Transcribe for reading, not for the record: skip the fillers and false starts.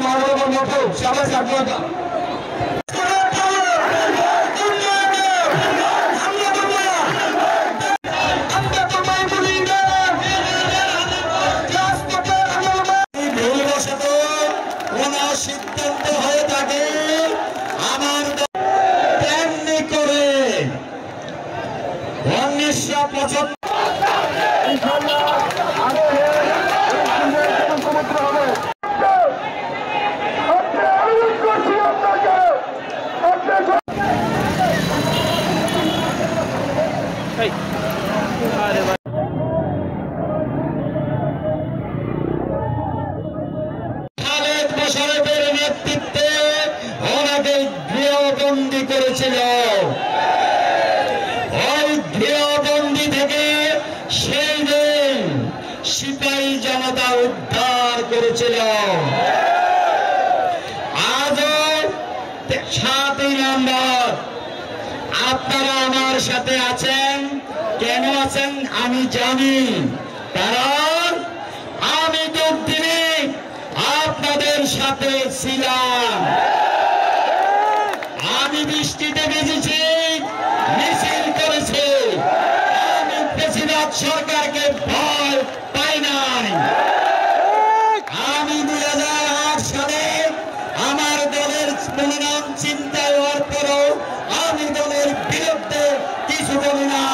মহানগর মতো সবাই স্বাধীনতা সিদ্ধান্ত হয়ে থাকে আমার তেমনি করে 1975 নেতৃত্বে ওনাকে গৃহবন্দী করেছিল। ওই গৃহবন্দী থেকে সেই দিন সিপাহী জনতা উদ্ধার করেছিল। আজও 7ই নভেম্বর আপনারা আমার সাথে আছেন। কেন আছেন আমি জানি, কারণ আমি দুদিনে আপনাদের সাথে ছিলাম। আমি বৃষ্টিতে ভিজেছি, মিছিল করেছি, আমি প্রেসিডেন্ট সরকারকে ভয় পাই নাই। আমি 2008 সালে আমার দলের মনোনয়ন চিন্তায় হওয়ার পরও আমি দলের বিরুদ্ধে কিছু বলি না।